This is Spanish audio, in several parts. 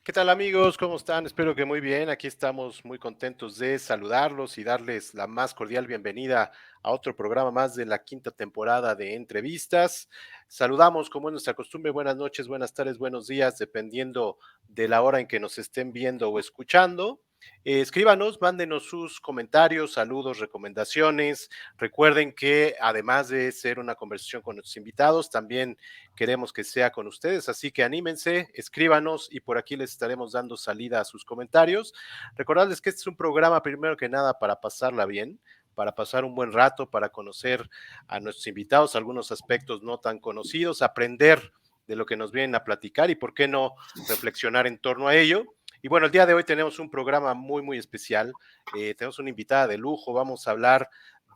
¿Qué tal amigos? ¿Cómo están? Espero que muy bien. Aquí estamos muy contentos de saludarlos y darles la más cordial bienvenida a otro programa más de la quinta temporada de entrevistas. Saludamos, como es nuestra costumbre, buenas noches, buenas tardes, buenos días, dependiendo de la hora en que nos estén viendo o escuchando. Escríbanos, mándenos sus comentarios, saludos, recomendaciones. Recuerden que además de ser una conversación con nuestros invitados, también queremos que sea con ustedes, así que anímense, escríbanos y por aquí les estaremos dando salida a sus comentarios. Recordarles que este es un programa primero que nada para pasarla bien, para pasar un buen rato, para conocer a nuestros invitados, algunos aspectos no tan conocidos, aprender de lo que nos vienen a platicar y por qué no reflexionar en torno a ello. Y bueno, el día de hoy tenemos un programa muy, muy especial. Tenemos una invitada de lujo. Vamos a hablar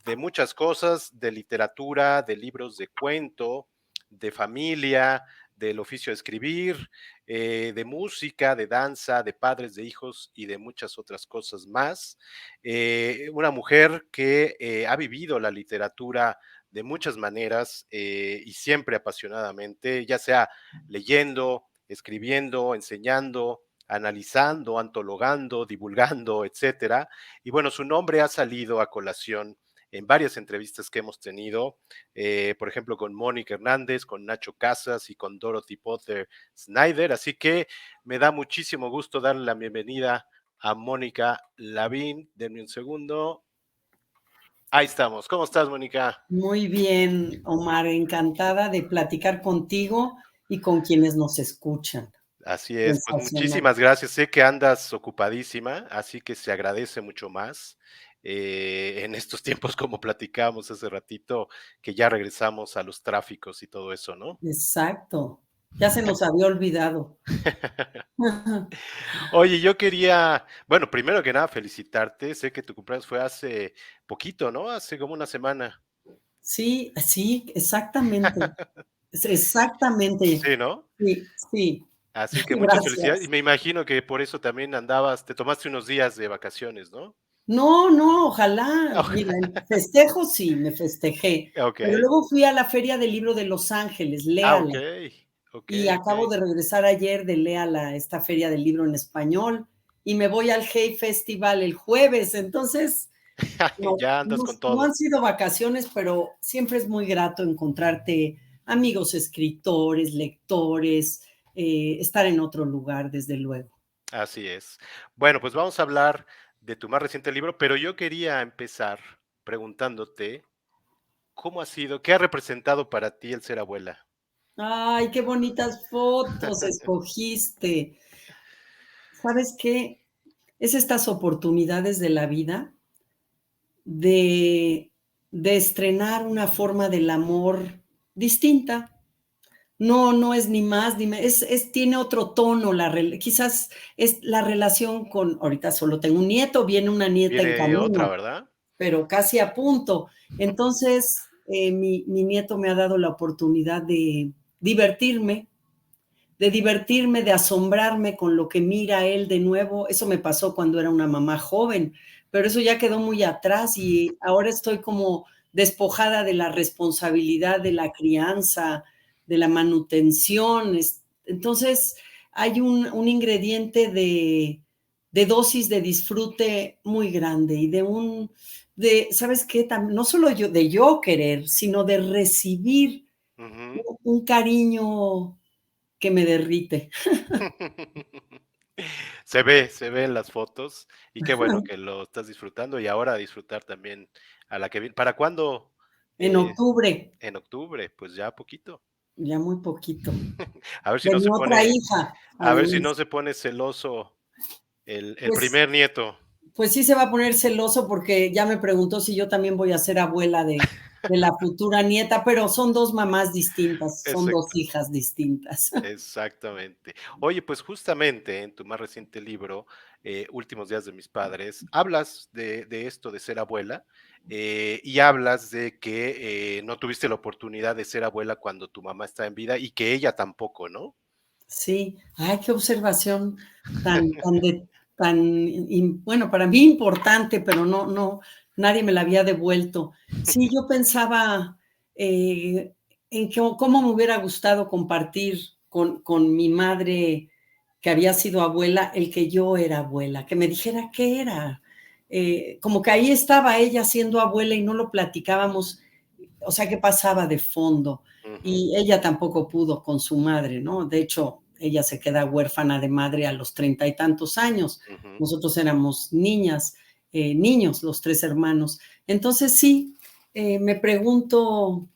de muchas cosas, de literatura, de libros de cuento, de familia, del oficio de escribir, de música, de danza, de padres, de hijos y de muchas otras cosas más. Una mujer que ha vivido la literatura de muchas maneras y siempre apasionadamente, ya sea leyendo, escribiendo, enseñando, analizando, antologando, divulgando, etcétera. Y bueno, su nombre ha salido a colación en varias entrevistas que hemos tenido, por ejemplo, con Mónica Hernández, con Nacho Casas y con Dorothy Potter Snyder. Así que me da muchísimo gusto darle la bienvenida a Mónica Lavín. Denme un segundo. Ahí estamos. ¿Cómo estás, Mónica? Muy bien, Omar, encantada de platicar contigo y con quienes nos escuchan. Así es, pues Sensacional. muchísimas gracias. Sé que andas ocupadísima, así que se agradece mucho más en estos tiempos, como platicábamos hace ratito, que ya regresamos a los tráficos y todo eso, ¿no? Exacto. Ya se nos había olvidado. Oye, yo quería, bueno, primero que nada, felicitarte. Sé que tu cumpleaños fue hace poquito, ¿no? Hace como una semana. Sí, sí, exactamente. Exactamente. Sí, ¿no? Sí, sí. Así que muchas felicidades. Y Gracias. me imagino que por eso también andabas, te tomaste unos días de vacaciones, ¿no? No, no, ojalá. Mira, el festejo sí, me festejé, Ok. pero luego fui a la Feria del Libro de Los Ángeles, Ah, ok. léala. Ok, Y ok. acabo de regresar ayer de Léala, esta feria del libro en español, y me voy al Hay Festival el jueves. Entonces, no, Ya andas no, con no todo. han sido vacaciones, pero siempre es muy grato encontrarte amigos escritores, lectores, estar en otro lugar, desde luego. Así es. Bueno, pues vamos a hablar de tu más reciente libro, pero yo quería empezar preguntándote cómo ha sido, qué ha representado para ti el ser abuela. Ay, qué bonitas fotos escogiste. ¿Sabes qué? Es estas oportunidades de la vida de, de estrenar una forma del amor distinta. No, no es ni más ni menos, tiene otro tono, quizás es la relación con, ahorita solo tengo un nieto, viene una nieta en Viene otra, camino, ¿verdad? pero casi a punto. Entonces, mi nieto me ha dado la oportunidad divertirme, de asombrarme con lo que mira él de nuevo. Eso me pasó cuando era una mamá joven, pero eso ya quedó muy atrás y ahora estoy como despojada de la responsabilidad de la crianza, de la manutención. Entonces, hay un ingrediente de dosis de disfrute muy grande y ¿sabes qué? No solo yo, de yo querer, sino de recibir Ujú. un cariño que me derrite. Se ve en las fotos y qué bueno que lo estás disfrutando y ahora a disfrutar también a la que viene. ¿Para cuándo? En Eh, octubre, en octubre, pues ya poquito. ya muy poquito. A ver si De no mi se otra pone, hija, a ver si además. no se pone celoso el Pues, primer nieto. pues sí se va a poner celoso porque ya me preguntó si yo también voy a ser abuela de la futura nieta, pero son dos mamás distintas, son dos Exacto. hijas distintas. Exactamente. Oye, pues justamente en tu más reciente libro, Últimos días de mis padres, hablas de esto de ser abuela y hablas de que no tuviste la oportunidad de ser abuela cuando tu mamá está en vida y que ella tampoco, ¿no? Sí, ay, qué observación bueno, para mí importante, pero no, nadie me la había devuelto. Sí, yo pensaba en cómo me hubiera gustado compartir con mi madre, que había sido abuela, el que yo era abuela, que me dijera qué era. Como que ahí estaba ella siendo abuela y no lo platicábamos, o sea, qué pasaba de fondo. Ujú, Y ella tampoco pudo con su madre, ¿no? De hecho, ella se queda huérfana de madre a los 30 y tantos años. ujú. Nosotros éramos niñas, niños, los tres hermanos. Entonces sí, me pregunto,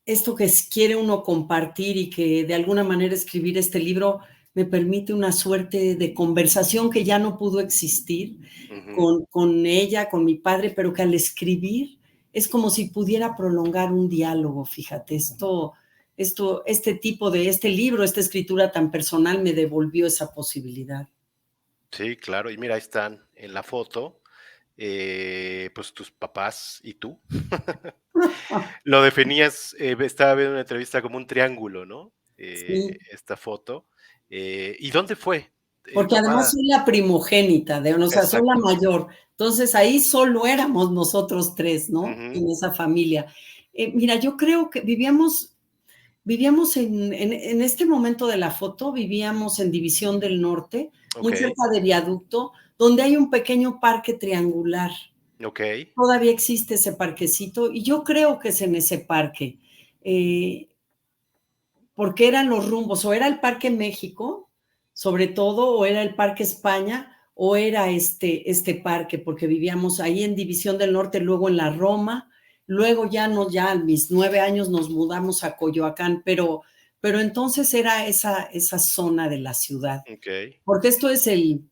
esto que quiere uno compartir y que de alguna manera escribir este libro me permite una suerte de conversación que ya no pudo existir Ujú. con ella, con mi padre, pero que al escribir es como si pudiera prolongar un diálogo, fíjate, este tipo de, este libro, esta escritura tan personal me devolvió esa posibilidad. Sí, claro. Y mira, ahí están en la foto, pues tus papás y tú. Lo definías, estaba viendo una entrevista como un triángulo, ¿no? Sí, Esta foto. ¿Y dónde fue? porque además Tomada. soy la primogénita, o sea, soy la Exacto. mayor. Entonces ahí solo éramos nosotros tres, ¿no? Ujú. En esa familia. Mira, yo creo que vivíamos en este momento de la foto, vivíamos en División del Norte, muy Okey, cerca de Viaducto, donde hay un pequeño parque triangular. okey, Todavía existe ese parquecito y yo creo que es en ese parque. Eh, Porque eran los rumbos, o era el Parque México, sobre todo, o era el Parque España, o era este parque, porque vivíamos ahí en División del Norte, luego en la Roma, luego ya no, ya a mis 9 años nos mudamos a Coyoacán, pero entonces era esa zona de la ciudad, okey. porque esto es el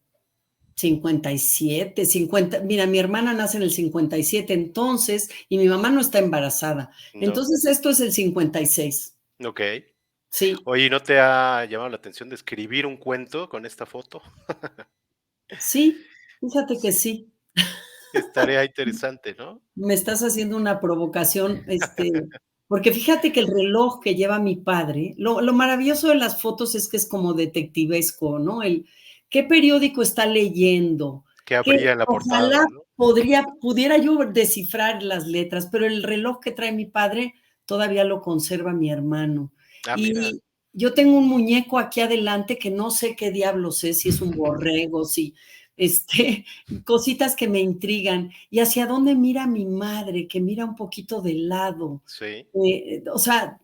57, 50, mira, mi hermana nace en el 57, entonces, y mi mamá no está embarazada, No, entonces esto es el 56, okey. sí. Oye, ¿y no te ha llamado la atención de escribir un cuento con esta foto? Sí, fíjate que sí. Estaría interesante, ¿no? Me estás haciendo una provocación, porque fíjate que el reloj que lleva mi padre, lo maravilloso de las fotos es que es como detectivesco, ¿no? ¿Qué periódico está leyendo? Que Que habría en la portada, ojalá ¿no? pudiera yo descifrar las letras, pero el reloj que trae mi padre todavía lo conserva mi hermano. Ah, mira. Y yo tengo un muñeco aquí adelante que no sé qué diablos es, si es un borrego, si, este, cositas que me intrigan. ¿Y hacia dónde mira mi madre? Que mira un poquito de lado. Sí. O sea,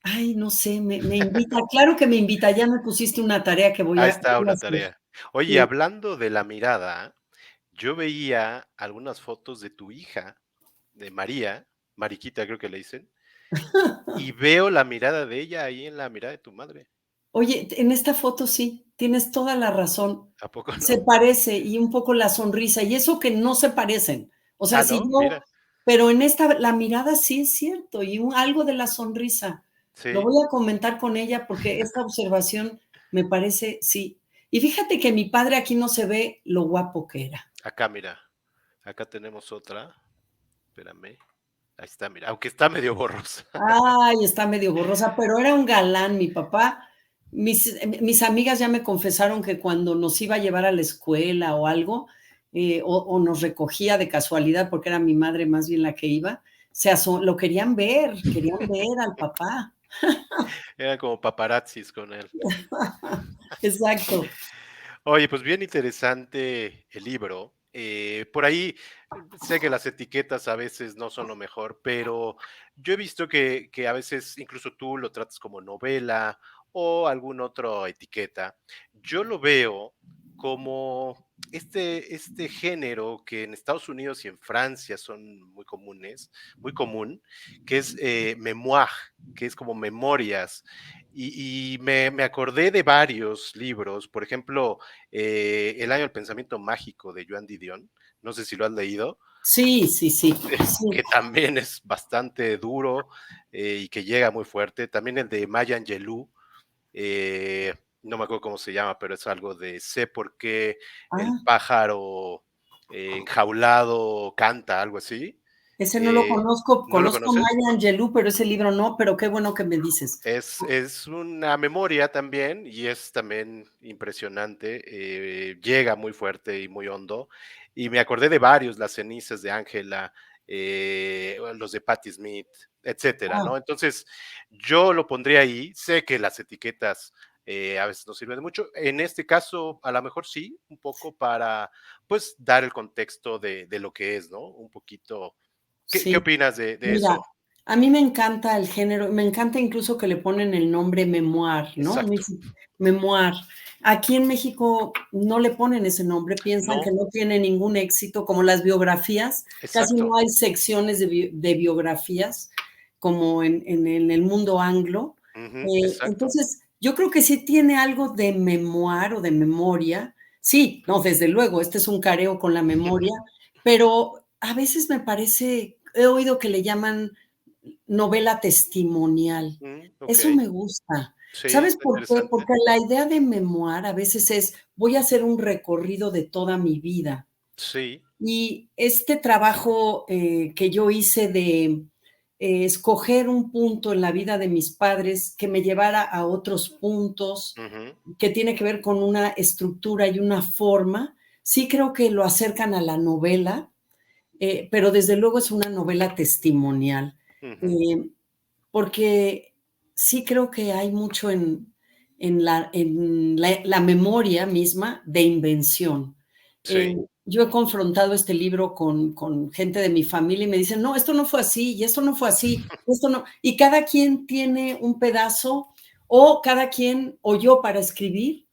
ay, no sé, me invita, claro que me invita, ya me pusiste una tarea que Ahí está voy a una hacer. tarea. Oye, Sí. hablando de la mirada, yo veía algunas fotos de tu hija, de María, Mariquita creo que le dicen, y veo la mirada de ella ahí en la mirada de tu madre. Oye, en esta foto sí, tienes toda la razón. ¿A poco no? Se parece y un poco la sonrisa, y eso que no se parecen. O sea, Ah, si ¿no? yo, Mira. pero en esta, la mirada sí es cierto, y algo de la sonrisa. Lo Sí. voy a comentar con ella porque esta observación me parece, sí. Y fíjate que mi padre aquí no se ve lo guapo que era. Acá, mira. Acá tenemos otra. Espérame. Ahí está, mira. Aunque está medio borrosa. Ay, está medio borrosa, pero era un galán, mi papá. Mis amigas ya me confesaron que cuando nos iba a llevar a la escuela o algo, o nos recogía de casualidad, porque era mi madre más bien la que iba, lo querían ver al papá. Eran como paparazzis con él. Exacto. Oye, pues bien interesante el libro. Por ahí sé que las etiquetas a veces no son lo mejor, pero yo he visto que a veces incluso tú lo tratas como novela o alguna otra etiqueta. Yo lo veo como este género que en Estados Unidos y en Francia son muy comunes, muy común, que es memoir, que es como memorias. Y me acordé de varios libros, por ejemplo, El año del pensamiento mágico de Joan Didion, no sé si lo has leído, Sí, sí, sí, sí. que también es bastante duro y que llega muy fuerte. También el de Maya Angelou, eh, no me acuerdo cómo se llama, pero es algo de sé por qué el Ah, pájaro enjaulado canta, algo así. ese no lo Eh, conozco, ¿No lo conozco conoces? Maya Angelou, pero ese libro no, pero qué bueno que me dices. Es una memoria también y es también impresionante, llega muy fuerte y muy hondo. Y me acordé de varios, Las cenizas de Ángela, los de Patti Smith. etcétera, Ah, ¿no? Entonces, yo lo pondría ahí. Sé que las etiquetas a veces no sirven de mucho. En este caso, a lo mejor sí, un poco para, pues, dar el contexto de lo que es, ¿no? Un poquito. ¿Qué sí. opinas de Mira, eso? a mí me encanta el género, me encanta incluso que le ponen el nombre memoir, ¿no? Exacto. Memoir. Aquí en México no le ponen ese nombre, piensan que No, no tiene ningún éxito, como las biografías, casi exacto. no hay secciones de biografías como en el mundo anglo. Ujú, exacto. Entonces, yo creo que sí tiene algo de memoir o de memoria. Sí, no, desde luego, este es un careo con la memoria, pero a veces me parece, he oído que le llaman novela testimonial. Eso Okey. me gusta. Sí, ¿Sabes está por qué? interesante. Porque la idea de memoir a veces es, voy a hacer un recorrido de toda mi vida. Sí. Y este trabajo que yo hice de escoger un punto en la vida de mis padres que me llevara a otros puntos, Ujú, que tiene que ver con una estructura y una forma, sí creo que lo acercan a la novela, pero desde luego es una novela testimonial, ujú. eh, porque sí creo que hay mucho en la memoria misma de invención. Eh, Sí. yo he confrontado este libro con gente de mi familia y me dicen, no, esto no fue así, y esto no fue así, esto no, y cada quien tiene un pedazo, o cada quien, o yo para escribir,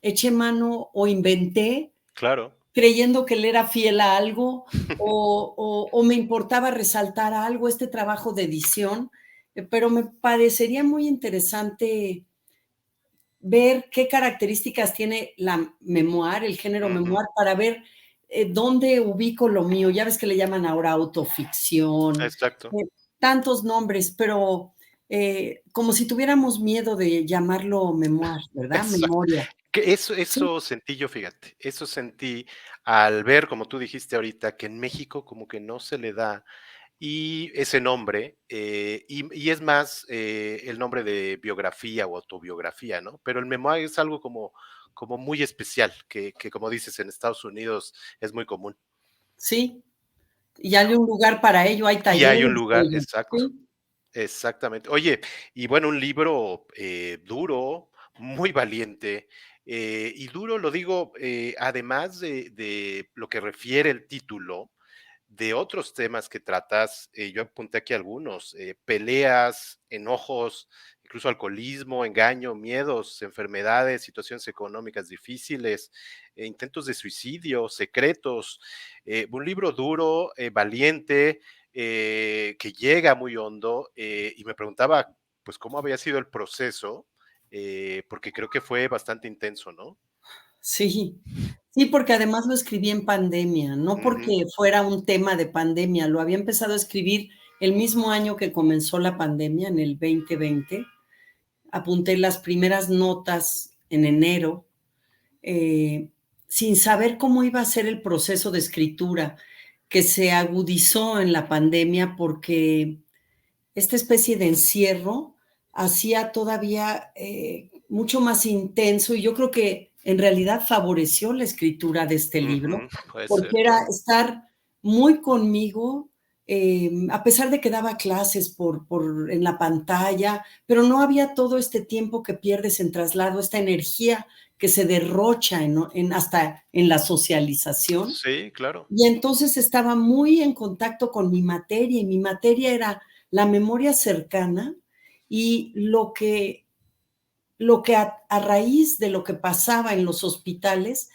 eché mano o inventé Claro. creyendo que él era fiel a algo o me importaba resaltar algo, este trabajo de edición, pero me parecería muy interesante ver qué características tiene la memoir, el género Ujú. memoir, para ver dónde ubico lo mío. Ya ves que le llaman ahora autoficción, Exacto. tantos nombres, pero como si tuviéramos miedo de llamarlo memoir, ¿verdad? Exacto. Memoria. Que eso Sí, eso sentí yo, fíjate. Eso sentí al ver, como tú dijiste ahorita, que en México como que no se le da y ese nombre, y es más, el nombre de biografía o autobiografía, ¿no? Pero el memoir es algo como muy especial, que, como dices, en Estados Unidos es muy común. sí. Y hay un lugar para ello, hay Y hay un talleres de lugar ello. exacto. Sí, Exactamente. Oye, y bueno, un libro, duro, muy valiente, y duro lo digo, además de lo que refiere el título, de otros temas que tratas, yo apunté aquí algunos, peleas, enojos, incluso alcoholismo, engaño, miedos, enfermedades, situaciones económicas difíciles, intentos de suicidio, secretos, un libro duro, valiente, que llega muy hondo, y me preguntaba, pues, cómo había sido el proceso, porque creo que fue bastante intenso, ¿no? sí. Sí, porque además lo escribí en pandemia, no Ujú, porque fuera un tema de pandemia, lo había empezado a escribir el mismo año que comenzó la pandemia, en el 2020. Apunté las primeras notas en enero, eh, sin saber cómo iba a ser el proceso de escritura, que se agudizó en la pandemia porque esta especie de encierro hacía todavía mucho más intenso y yo creo que en realidad favoreció la escritura de este libro, ujú, puede ser, porque era claro. estar muy conmigo, a pesar de que daba clases en la pantalla, pero no había todo este tiempo que pierdes en traslado, esta energía que se derrocha hasta en la socialización. Sí, claro. Y entonces estaba muy en contacto con mi materia, y mi materia era la memoria cercana y lo que a raíz de lo que pasaba en los hospitales,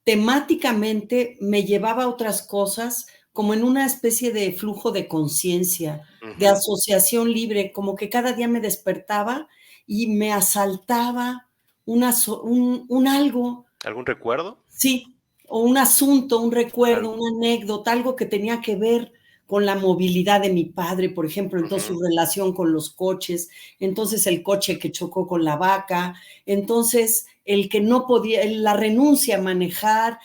temáticamente me llevaba a otras cosas, como en una especie de flujo de conciencia, de Ujú. asociación libre, como que cada día me despertaba y me asaltaba un algo. ¿Algún recuerdo? Sí, o un asunto, un recuerdo, Algo. una anécdota, algo que tenía que ver con la movilidad de mi padre, por ejemplo, entonces Ujú, su relación con los coches, entonces el coche que chocó con la vaca, entonces el que no podía, la renuncia a manejar,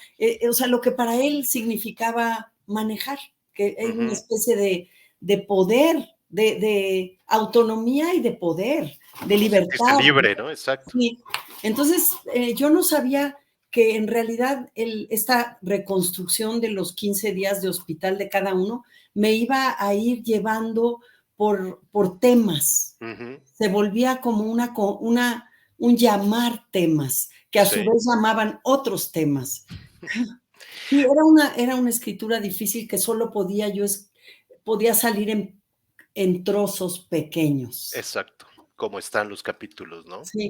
o sea, lo que para él significaba manejar, que hay una ujú. especie de poder, de autonomía y de poder, de Como sentirse libertad. libre, ¿no? Exacto. Sí. Entonces, yo no sabía que en realidad esta reconstrucción de los 15 días de hospital de cada uno me iba a ir llevando por temas. Ujú. Se volvía como un llamar temas, que a su Sí, vez llamaban otros temas. Sí, era una escritura difícil que solo podía salir en trozos pequeños. exacto, como están los capítulos, ¿no? Sí.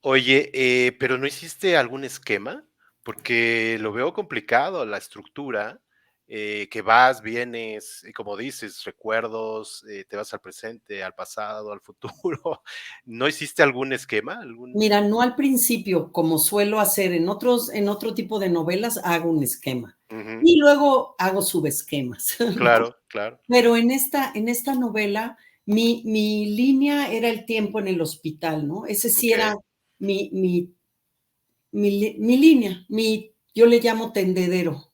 Oye, pero, ¿no hiciste algún esquema? Porque lo veo complicado la estructura, que vas, vienes, y como dices, recuerdos, te vas al presente, al pasado, al futuro. ¿No hiciste algún esquema? ¿Algún? Mira, no al principio, como suelo hacer en otro tipo de novelas, hago un esquema. Ujú, Y luego hago subesquemas, ¿no? claro, claro. Pero en esta novela, mi línea era el tiempo en el hospital, ¿no? Ese sí era Okey. mi mi mi línea, yo le llamo tendedero,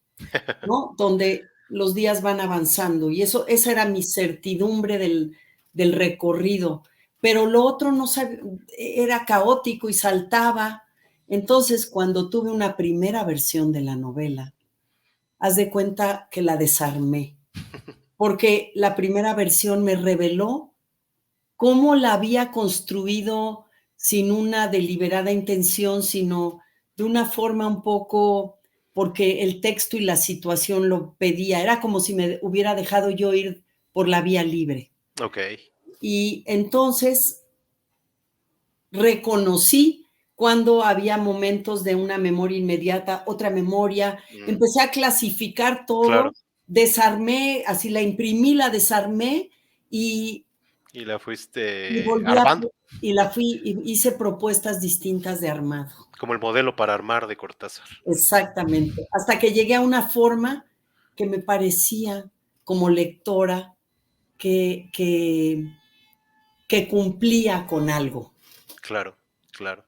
¿no? Donde los días van avanzando, y esa era mi certidumbre del recorrido. Pero lo otro no era caótico y saltaba. Entonces, cuando tuve una primera versión de la novela, haz de cuenta que la desarmé, porque la primera versión me reveló cómo la había construido sin una deliberada intención, sino de una forma un poco porque el texto y la situación lo pedía. Era como si me hubiera dejado yo ir por la vía libre. Okey. Y entonces reconocí cuando había momentos de una memoria inmediata, otra memoria, Mm, empecé a clasificar claro. todo, desarmé, así la imprimí, la desarmé y Y la Y fuiste volví a armando, y la fui y hice propuestas distintas de armado. como el modelo para armar de Cortázar. Exactamente, hasta que llegué a una forma que me parecía, como lectora, que que que cumplía con algo. Claro, claro.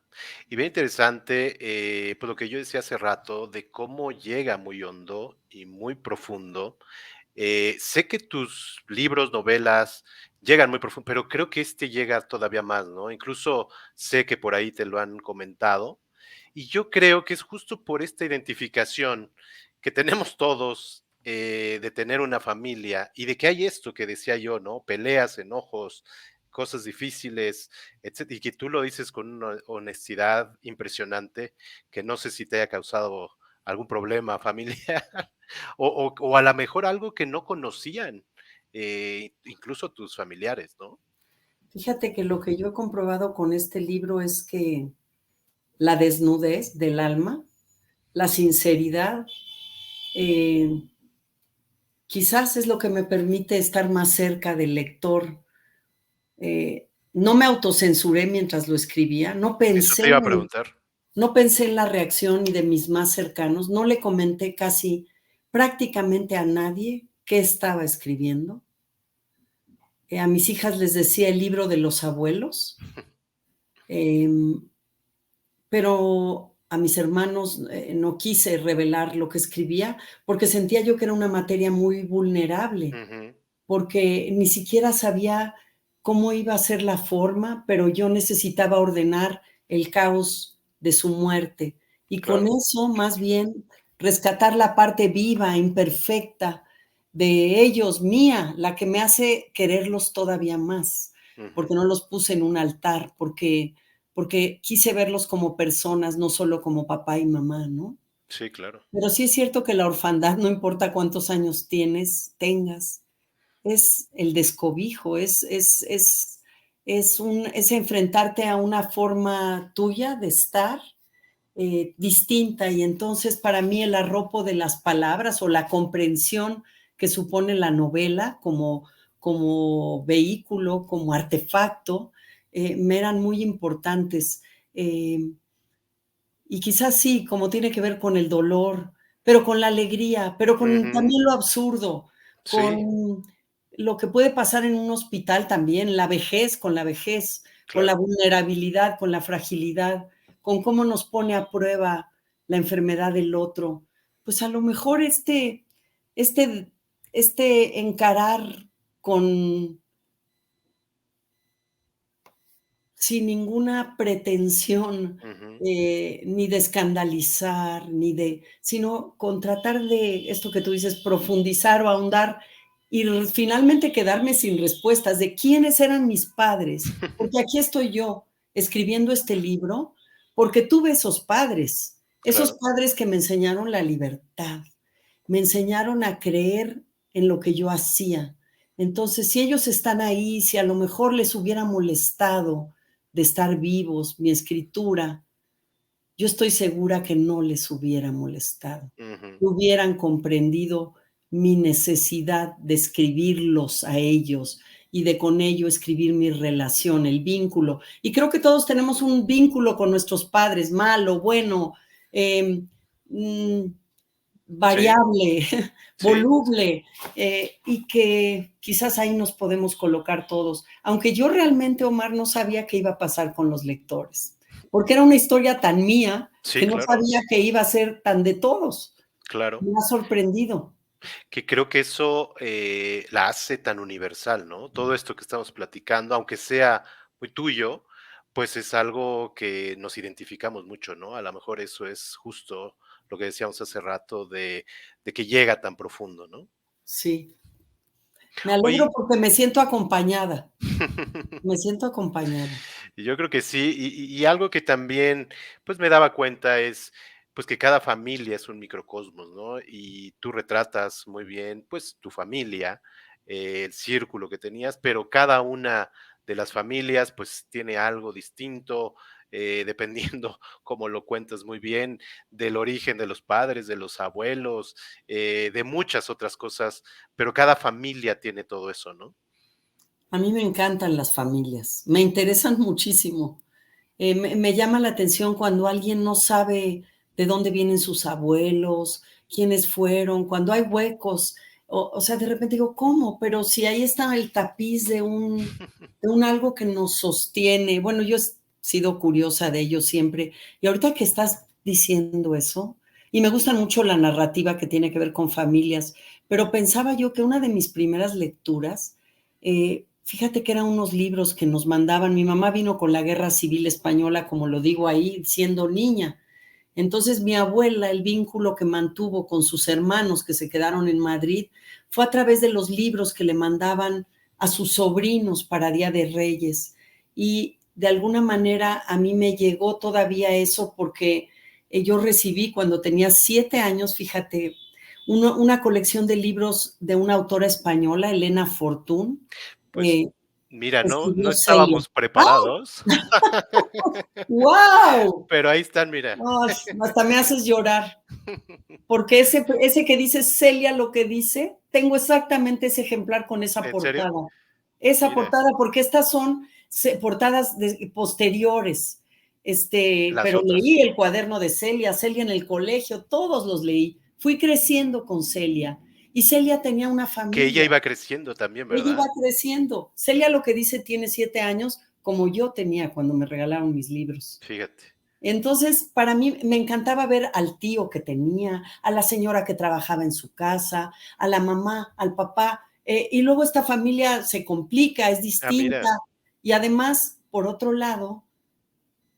Y bien interesante, pues, lo que yo decía hace rato de cómo llega muy hondo y muy profundo. Sé que tus libros, novelas llegan muy profundo, pero creo que este llega todavía más, ¿no? Incluso sé que por ahí te lo han comentado, y yo creo que es justo por esta identificación que tenemos todos, de tener una familia y de que hay esto que decía yo, ¿no? Peleas, enojos, cosas difíciles, etcétera, y que tú lo dices con una honestidad impresionante, que no sé si te haya causado algún problema familiar. O a la mejor algo que no conocían, incluso tus familiares, ¿no? Fíjate que lo que yo he comprobado con este libro es que la desnudez del alma, la sinceridad, eh, quizás es lo que me permite estar más cerca del lector. No me autocensuré mientras lo escribía, Eso te iba a preguntar. no pensé en la reacción ni de mis más cercanos, no le comenté casi prácticamente a nadie qué estaba escribiendo. A mis hijas les decía el libro de los abuelos, em, pero a mis hermanos no quise revelar lo que escribía porque sentía yo que era una materia muy vulnerable, Ujú, porque ni siquiera sabía cómo iba a ser la forma, pero yo necesitaba ordenar el caos de su muerte. Y con claro, eso, más bien, rescatar la parte viva, imperfecta de ellos, mía, la que me hace quererlos todavía más, ujú. porque no los puse en un altar, porque quise verlos como personas, no solo como papá y mamá, ¿no? Sí, claro. Pero sí es cierto que la orfandad, no importa cuántos años tengas, es el descobijo, es enfrentarte a una forma tuya de estar distinta. Y entonces para mí el arropo de las palabras o la comprensión que supone la novela como vehículo, como artefacto, me eran muy importantes. Eh, y quizás sí, como tiene que ver con el dolor, pero con la alegría, pero con Ujú. también lo absurdo, Sí, con lo que puede pasar en un hospital también, la vejez, con la claro. vulnerabilidad, con la fragilidad, con cómo nos pone a prueba la enfermedad del otro. Pues a lo mejor este este encarar con sin ninguna pretensión, Ujú. ni de escandalizar, ni de sino con tratar de esto que tú dices, profundizar o ahondar y finalmente quedarme sin respuestas de quiénes eran mis padres, porque aquí estoy yo escribiendo este libro, porque tuve esos Claro. padres que me enseñaron la libertad, me enseñaron a creer en lo que yo hacía. Entonces, si ellos están ahí, si a lo mejor les hubiera molestado de estar vivos, mi escritura, yo estoy segura que no les hubiera molestado. Ujú. Hubieran comprendido mi necesidad de escribirlos a ellos y de con ello escribir mi relación, el vínculo. Y creo que todos tenemos un vínculo con nuestros padres, malo, bueno, eh, mm, Sí, variable, sí, voluble, y que quizás ahí nos podemos colocar todos. Aunque yo realmente, Omar, no sabía qué iba a pasar con los lectores, porque era una historia tan mía sí, que no claro, sabía que iba a ser tan de todos. claro. Me ha sorprendido. Que creo que eso, la hace tan universal, ¿no? Todo esto que estamos platicando, aunque sea muy tuyo, pues es algo que nos identificamos mucho, ¿no? A lo mejor eso es justo lo que decíamos hace rato de que llega tan profundo, ¿no? Sí, me alegro Oye, porque me siento acompañada, me siento acompañada. y yo creo que sí, y algo que también, pues, me daba cuenta es, pues, que cada familia es un microcosmos, ¿no? Y tú retratas muy bien, pues, tu familia, el círculo que tenías, pero cada una de las familias, pues, tiene algo distinto, dependiendo, como lo cuentas muy bien, del origen de los padres, de los abuelos, de muchas otras cosas, pero cada familia tiene todo eso, ¿no? A mí me encantan las familias, me interesan muchísimo. Me llama la atención cuando alguien no sabe de dónde vienen sus abuelos, quiénes fueron, cuando hay huecos, o sea, de repente digo, ¿cómo? Pero si ahí está el tapiz de un algo que nos sostiene. Bueno, yo he sido curiosa de ello siempre. Y ahorita que estás diciendo eso, y me gusta mucho la narrativa que tiene que ver con familias, pero pensaba yo que una de mis primeras lecturas, fíjate que eran unos libros que nos mandaban. Mi mamá vino con la Guerra Civil Española, como lo digo ahí, siendo niña. Entonces mi abuela, el vínculo que mantuvo con sus hermanos que se quedaron en Madrid, fue a través de los libros que le mandaban a sus sobrinos para Día de Reyes. Y de alguna manera a mí me llegó todavía eso porque yo recibí cuando tenía 7 años, fíjate, una colección de libros de una autora española, Elena Fortún, Pues, eh, mira, no escribió Celia. estábamos preparados, ¡Wow! pero ahí están, mira. Hasta me haces llorar. Porque ese que dice Celia lo que dice, tengo exactamente ese ejemplar con esa ¿En serio? portada. Esa Mira, portada, porque estas son portadas posteriores. las Pero otras. leí el cuaderno de Celia, Celia en el colegio, todos los leí. Fui creciendo con Celia y Celia tenía una Que ella familia. iba creciendo también, Ella iba ¿verdad? creciendo. Celia lo que dice tiene 7 años, como yo tenía cuando me regalaron mis libros. Fíjate, Entonces, para mí me encantaba ver al tío que tenía, a la señora que trabajaba en su casa, a la mamá, al papá, y luego esta familia se complica, es distinta, mira, y además, por otro lado,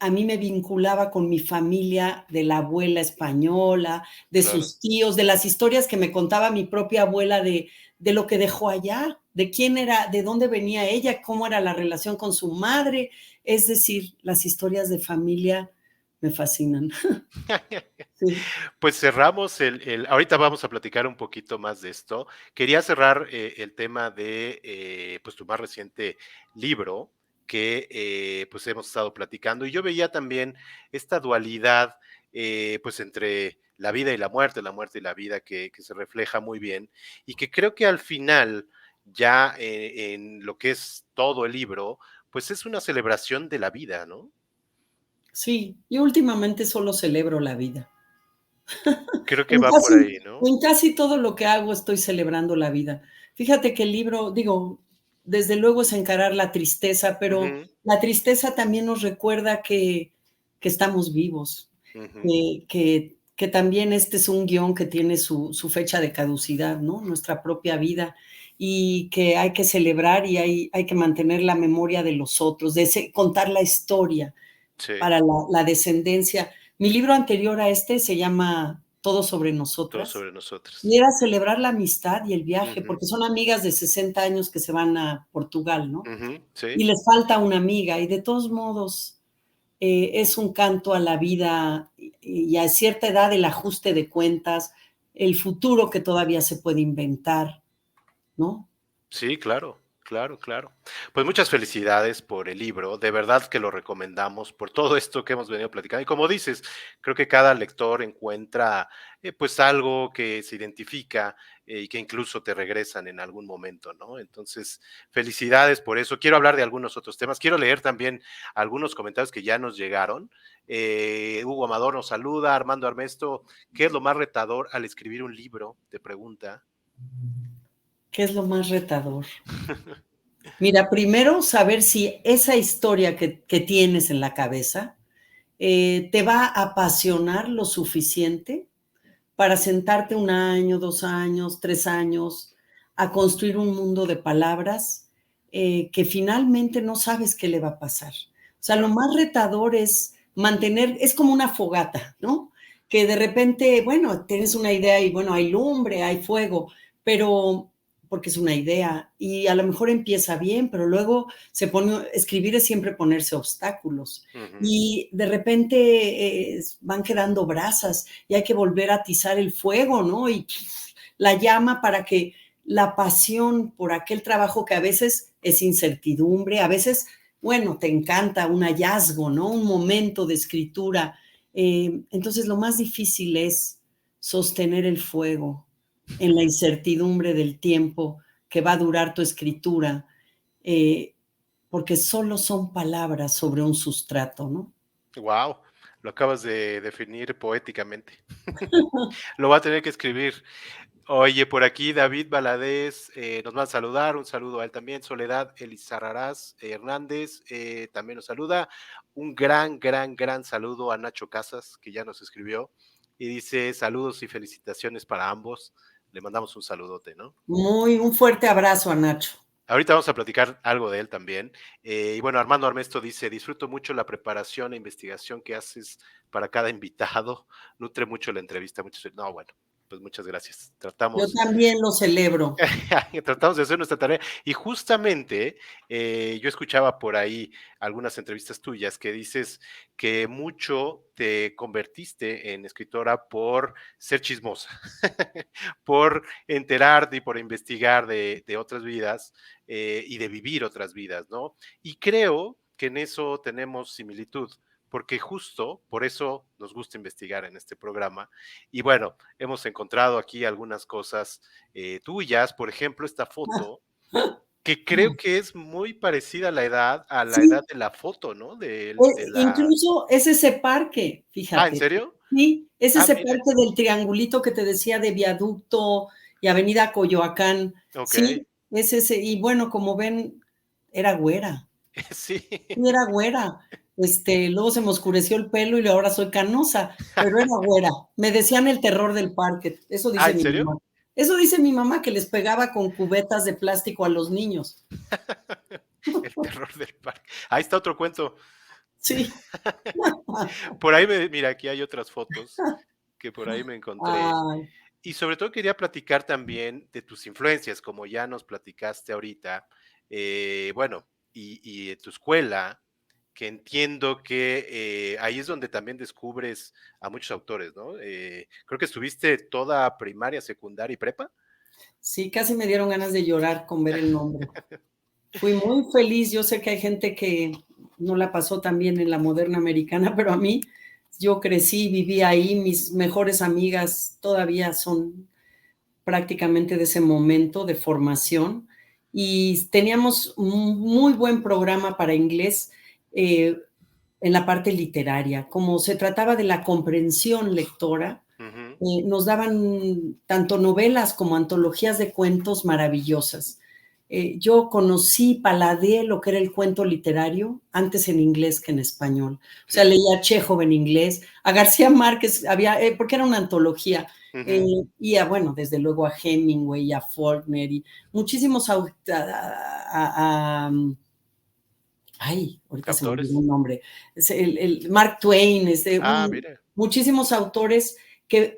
a mí me vinculaba con mi familia de la abuela española, de claro. sus tíos, de las historias que me contaba mi propia abuela de lo que dejó allá, de quién era, de dónde venía ella, cómo era la relación con su madre. Es decir, las historias de familia me fascinan. Sí, Pues cerramos el ahorita vamos a platicar un poquito más de esto. Quería cerrar, el tema de, pues, tu más reciente libro que, pues, hemos estado platicando, y yo veía también esta dualidad, pues, entre la muerte y la vida que se refleja muy bien, y que creo que al final, ya, en lo que es todo el libro, pues, es una celebración de la vida, ¿no? sí, yo últimamente solo celebro la vida. Creo que En va por casi, ahí, ¿no? en casi todo lo que hago estoy celebrando la vida. Fíjate que el libro, digo, desde luego es encarar la tristeza, pero Ujú, la tristeza también nos recuerda que estamos vivos, ujú. que también este es un guión que tiene su fecha de caducidad, ¿no? Nuestra propia vida, y que hay que celebrar y hay que mantener la memoria de los otros, contar la historia Sí. para la descendencia. Mi libro anterior a este se llama Todo sobre Todo nosotras, sobre nosotros. y era celebrar la amistad y el viaje, Ujú, porque son amigas de 60 años que se van a Portugal, ¿no? ujú, sí, Y les falta una amiga, y de todos modos es un canto a la vida y a cierta edad el ajuste de cuentas, el futuro que todavía se puede inventar, ¿no? sí, claro, claro, claro. Pues muchas felicidades por el libro, de verdad que lo recomendamos por todo esto que hemos venido platicando. Y como dices, creo que cada lector encuentra pues algo que se identifica y que incluso te regresan en algún momento, ¿no? Entonces, felicidades por eso. Quiero hablar de algunos otros temas. Quiero leer también algunos comentarios que ya nos llegaron. Hugo Amador nos saluda, Armando Armesto, ¿qué es lo más retador al escribir un libro? Te pregunta. ¿Qué es lo más retador? Mira, primero saber si esa historia que tienes en la cabeza te va a apasionar lo suficiente para sentarte 1 año, 2 años, 3 años, a construir un mundo de palabras que finalmente no sabes qué le va a pasar. O sea, lo más retador es mantener, es como una fogata, ¿no? Que de repente, bueno, tienes una idea y bueno, hay lumbre, hay fuego, pero porque es una idea y a lo mejor empieza bien, pero luego se pone, escribir es siempre ponerse obstáculos Ujú. y de repente van quedando brasas y hay que volver a atizar el fuego, ¿no? Y la llama para que la pasión por aquel trabajo que a veces es incertidumbre, a veces, bueno, te encanta un hallazgo, ¿no? Un momento de escritura. Entonces, lo más difícil es sostener el fuego en la incertidumbre del tiempo que va a durar tu escritura, eh, porque solo son palabras sobre un sustrato, ¿no? Wow, lo acabas de definir poéticamente. Lo voy a tener que escribir. Oye, por aquí David Valadez nos va a saludar, un saludo a él también. Soledad Elizarrarás Hernández también nos saluda. Un gran, gran, gran saludo a Nacho Casas, que ya nos escribió y dice saludos y felicitaciones para ambos. Le mandamos un saludote, ¿no? Un fuerte abrazo a Nacho. Ahorita vamos a platicar algo de él también. Y bueno, Armando Armesto dice, disfruto mucho la preparación e investigación que haces para cada invitado. Nutre mucho la entrevista. No, bueno, pues muchas gracias. Yo Tratamos también lo celebro. tratamos de hacer nuestra tarea. Y justamente yo escuchaba por ahí algunas entrevistas tuyas que dices que mucho te convertiste en escritora por ser chismosa, por enterarte y por investigar de otras vidas y de vivir otras vidas, ¿no? Y creo que en eso tenemos similitud, porque justo por eso nos gusta investigar en este programa. Y bueno, hemos encontrado aquí algunas cosas tuyas, por ejemplo, esta foto, que creo que es muy parecida a la edad Sí, de la foto, ¿no? De la... incluso es ese parque, Ah, ¿en fíjate. serio? Sí, es Ah, ese mira, parque del triangulito que te decía de Viaducto y Avenida Coyoacán. ok, Sí, es ese. Y bueno, como ven, era güera. sí. Sí, era güera. Luego se me oscureció el pelo y ahora soy canosa, pero era güera. Me decían el terror del parque. Eso Ah, dice ¿en mi serio? mamá. Eso dice mi mamá, que les pegaba con cubetas de plástico a los niños. El terror del parque. Ahí está otro cuento. Sí. Por ahí, mira, aquí hay otras fotos que por ahí me encontré. Ay, Y sobre todo quería platicar también de tus influencias, como ya nos platicaste ahorita, bueno, y de tu escuela, que entiendo que ahí es donde también descubres a muchos autores, ¿no? Creo que estuviste toda primaria, secundaria y prepa. sí, casi me dieron ganas de llorar con ver el nombre. Fui muy feliz. Yo sé que hay gente que no la pasó tan bien en la moderna americana, pero a mí, yo crecí, viví ahí, mis mejores amigas todavía son prácticamente de ese momento de formación y teníamos un muy buen programa para inglés eh, en la parte literaria. Como se trataba de la comprensión lectora, Ujú, nos daban tanto novelas como antologías de cuentos maravillosas. Yo conocí, paladeé lo que era el cuento literario antes en inglés que en español. O sea, sí. leía a Chekhov en inglés, a García Márquez, porque era una antología, Ujú. y bueno, desde luego a Hemingway y a Faulkner y muchísimos ay, ahorita se me olvidó Autores. un nombre, Mark Twain, Ah, mire. muchísimos autores que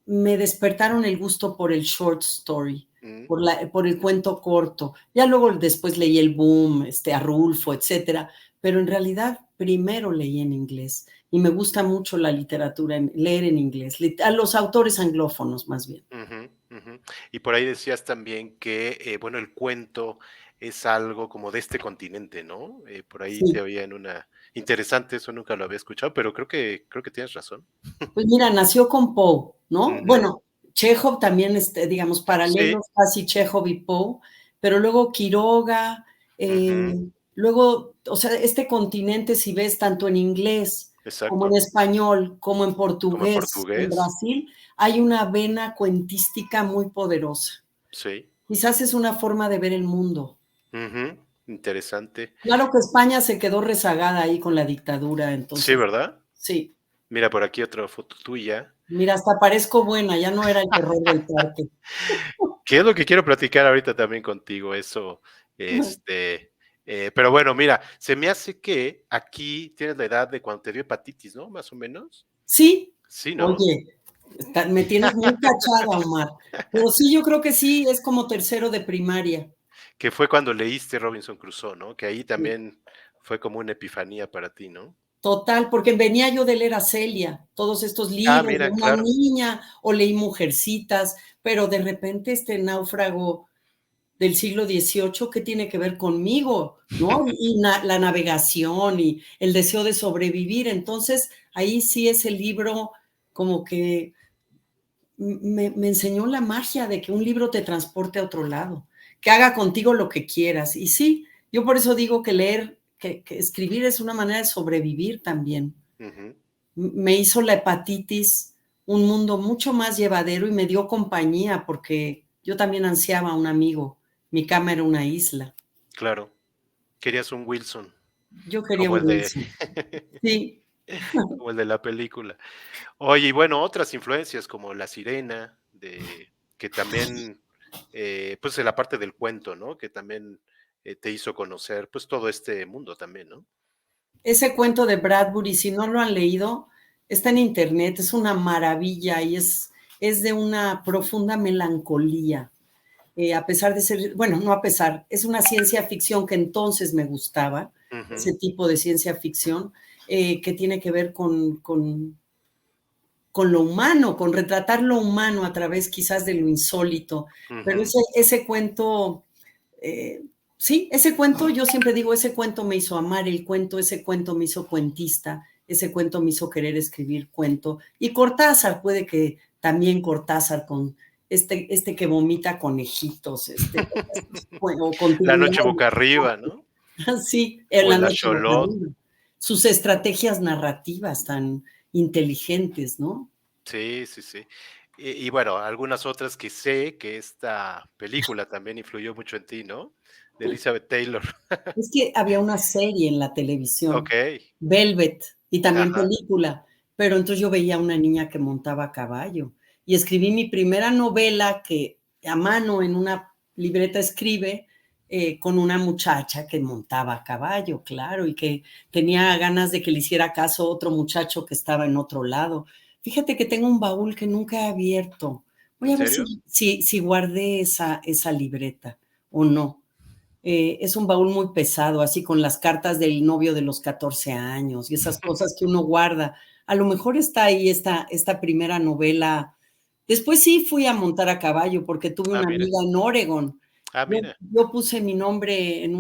me despertaron el gusto por el short story, Mm, por el cuento corto. Ya luego después leí el boom, a Rulfo, etcétera, pero en realidad primero leí en inglés y me gusta mucho la literatura, leer en inglés, a los autores anglófonos más bien. ujú, ujú. Y por ahí decías también que, bueno, el cuento es algo como de este continente, ¿no? Por ahí te Sí. oía en una interesante, eso nunca lo había escuchado, pero creo que tienes razón. Pues mira, nació con Poe, ¿no? Ujú. Bueno, Chekhov también, digamos, Sí, paralelos casi Chekhov y Poe, pero luego Quiroga, ujú, luego, o sea, este continente, si ves tanto en inglés como en exacto, español, como en como en portugués, en portugués, Brasil, hay una vena cuentística muy poderosa. sí, Quizás es una forma de ver el mundo. ujú, interesante. Claro que España se quedó rezagada ahí con la dictadura, Sí, entonces, ¿verdad? sí. Mira, por aquí otra foto tuya. Mira, hasta parezco buena, ya no era el terror del parque. ¿Qué es lo que quiero platicar ahorita también contigo? Eso, este, pero bueno, mira, se me hace que aquí tienes la edad de cuando te dio hepatitis, ¿no? Más o menos. Sí, Sí, ¿no? oye, me tienes muy cachada, Omar. Pero sí, yo creo que sí, es como tercero de primaria. Que fue cuando leíste Robinson Crusoe, ¿no? Que ahí Sí. también fue como una epifanía para ti, ¿no? Total, porque venía yo de leer a Celia, todos estos Ah, libros de mira, una claro. niña, o leí Mujercitas, pero de repente este náufrago del siglo XVIII, ¿qué tiene que ver conmigo? ¿No? Y la navegación y el deseo de sobrevivir. Entonces, ahí sí ese libro como que me enseñó la magia de que un libro te transporte a otro lado, que haga contigo lo que quieras. Y sí, yo por eso digo que leer, que escribir es una manera de sobrevivir también. Ujú, Me hizo la hepatitis un mundo mucho más llevadero y me dio compañía porque yo también ansiaba un amigo. Mi cama era una isla. claro. Querías un Wilson, Yo quería como un el de Wilson. Sí, como el de la película. Oye, y bueno, otras influencias como La Sirena, que también, pues, en la parte del cuento, ¿no? Que también, te hizo conocer, pues, todo este mundo también, ¿no? ese cuento de Bradbury, si no lo han leído, está en internet, es una maravilla y es de una profunda melancolía. A pesar de ser, bueno, no a pesar, es una ciencia ficción que entonces me gustaba, Ujú, ese tipo de ciencia ficción, que tiene que ver con lo humano, con retratar lo humano a través quizás de lo insólito. Pero ujú, ese cuento, eh, sí, ese cuento, yo siempre digo, ese cuento me hizo amar el cuento, ese cuento me hizo cuentista, ese cuento me hizo querer escribir cuento. Y Cortázar, puede que también Cortázar con que vomita conejitos, o La noche continuidad. boca arriba, ¿no? Sí, en O la el noche boca Axolot. arriba. Sus estrategias narrativas tan inteligentes, ¿no? Sí, sí, sí. Y bueno, algunas otras que sé que esta película también influyó mucho en ti, ¿no? De Elizabeth Taylor. Es que había una serie en la televisión, Okey. Velvet, y también Ajá. película, pero entonces yo veía a una niña que montaba a caballo y escribí mi primera novela que a mano en una libreta escribe con una muchacha que montaba a caballo, claro, y que tenía ganas de que le hiciera caso otro muchacho que estaba en otro lado. Fíjate que tengo un baúl que nunca he abierto. Voy ¿En a ver serio? si guardé esa libreta o no. Es un baúl muy pesado, así con las cartas del novio de los 14 años y esas cosas que uno guarda. A lo mejor está ahí esta primera novela. Después sí fui a montar a caballo porque tuve Ah, una mira. amiga en Oregon. Ah, Yo, mira. yo puse mi nombre en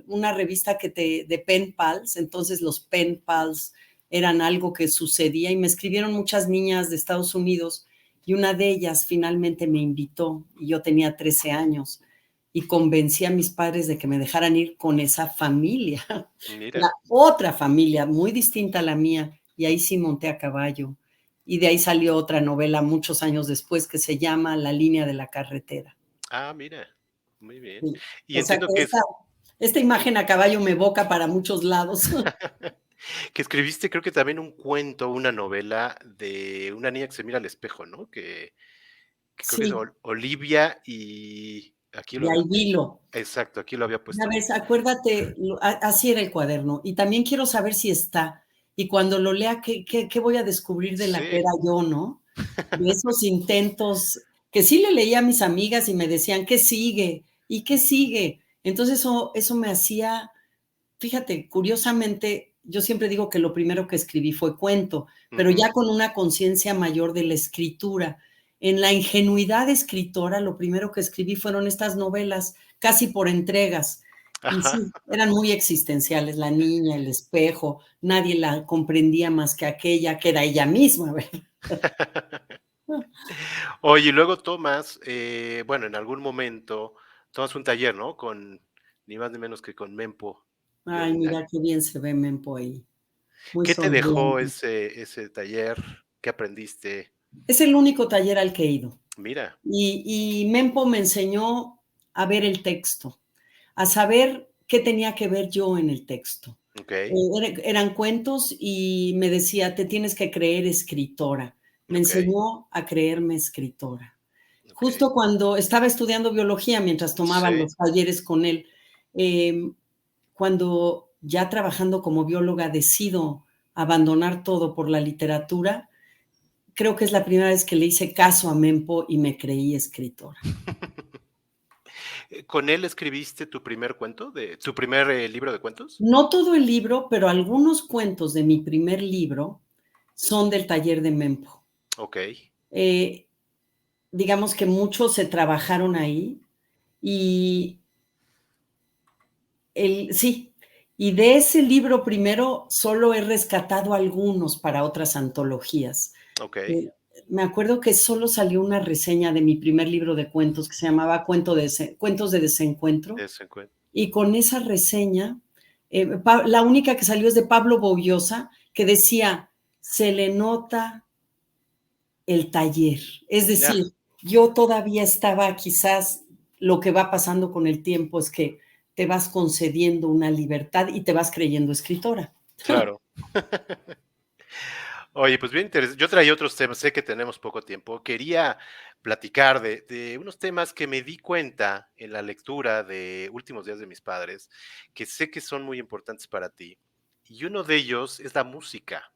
una revista de pen pals, entonces los pen pals eran algo que sucedía y me escribieron muchas niñas de Estados Unidos y una de ellas finalmente me invitó y yo tenía 13 años y convencí a mis padres de que me dejaran ir con esa familia, la Mira. otra familia muy distinta a la mía, y ahí sí monté a caballo. Y de ahí salió otra novela muchos años después que se llama La línea de la carretera. Ah, mira. Muy bien. Sí. Y O sea entiendo que que esta imagen a caballo me evoca para muchos lados. que escribiste, creo que también un cuento, una novela de una niña que se mira al espejo, ¿no? Que creo que es Sí, Olivia y aquí lo de había ahí puesto. hilo. Exacto, aquí lo había Ya puesto. ves, acuérdate, así era el cuaderno. Y también quiero saber si está. y cuando lo lea, ¿qué voy a descubrir de la que Sí. era yo, no? De esos intentos que sí le leía a mis amigas y me decían, ¿qué sigue? ¿Y qué sigue? Entonces eso me hacía, fíjate, curiosamente, yo siempre digo que lo primero que escribí fue cuento, pero Ujú. ya con una conciencia mayor de la escritura. En la ingenuidad escritora, lo primero que escribí fueron estas novelas, casi por entregas. Y Ajá. sí, eran muy existenciales, la niña, el espejo, nadie la comprendía más que aquella, que era ella misma, ¿verdad? Oye, y luego tomas, bueno, en algún momento tomas un taller, ¿no? Con ni más ni menos que con Mempo Ay, Violinario. mira qué bien se ve Mempo ahí, muy ¿Qué te dejó sonriente. ese taller? ¿Qué aprendiste? Es el único taller al que he ido. Mira, Y Mempo me enseñó a ver el texto, a saber qué tenía que ver yo en el texto. okey, Eran cuentos y me decía, te tienes que creer escritora. Me okey, enseñó a creerme escritora. okey. Justo cuando estaba estudiando biología, mientras tomaba Sí. los talleres con él, cuando ya trabajando como bióloga decido abandonar todo por la literatura, creo que es la primera vez que le hice caso a Mempo y me creí escritora. ¿Con él escribiste tu primer cuento de tu primer, libro de cuentos? No todo el libro, pero algunos cuentos de mi primer libro son del taller de Mempo. Okey. Eh, digamos que muchos se trabajaron ahí y sí, y de ese libro primero solo he rescatado algunos para otras antologías. Okey, Eh, me acuerdo que solo salió una reseña de mi primer libro de cuentos que se llamaba Cuentos de Desencuentro, ese cuen y con esa reseña, la única que salió es de Pablo Boullosa, que decía, se le nota el taller. Es ya, decir, yo todavía estaba quizás, lo que va pasando con el tiempo es que te vas concediendo una libertad y te vas creyendo escritora. claro. Oye, pues bien interesante. Yo traía otros temas, sé que tenemos poco tiempo. Quería platicar de unos temas que me di cuenta en la lectura de Últimos días de mis padres, que sé que son muy importantes para ti, y uno de ellos es la música.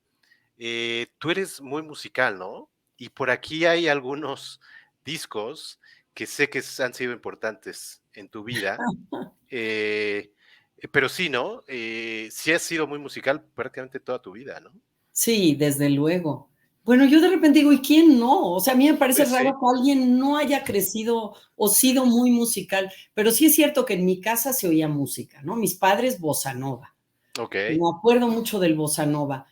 Tú eres muy musical, ¿no? Y por aquí hay algunos discos que sé que han sido importantes en tu vida, eh, pero sí, ¿no? Sí has sido muy musical prácticamente toda tu vida, ¿no? Sí, desde luego. Bueno, yo de repente digo, ¿y quién no? O sea, a mí me parece Pues sí, raro que alguien no haya crecido o sido muy musical, pero sí es cierto que en mi casa se oía música, ¿no? Mis padres, bossa nova. Me okey. acuerdo mucho del bossa nova,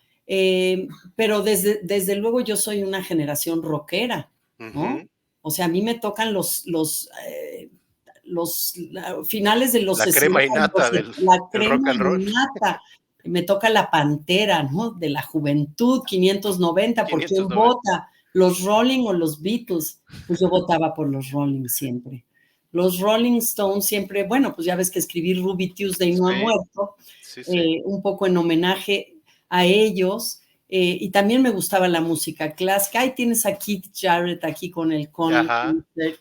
pero desde luego yo soy una generación rockera, ¿no? Ujú. O sea, a mí me tocan finales de los La 60, crema innata la del crema rock and roll. innata. Me toca la Pantera, ¿no? De la juventud, 590, ¿por quién 590. vota? ¿Los Rolling o los Beatles? Pues yo votaba por los Rolling siempre. Los Rolling Stones siempre, bueno, pues ya ves que escribí Ruby Tuesday no ha Sí, muerto, sí, sí. un poco en homenaje a ellos. Y también me gustaba la música clásica. Ahí tienes a Keith Jarrett aquí con el Connie Ajá, Concert,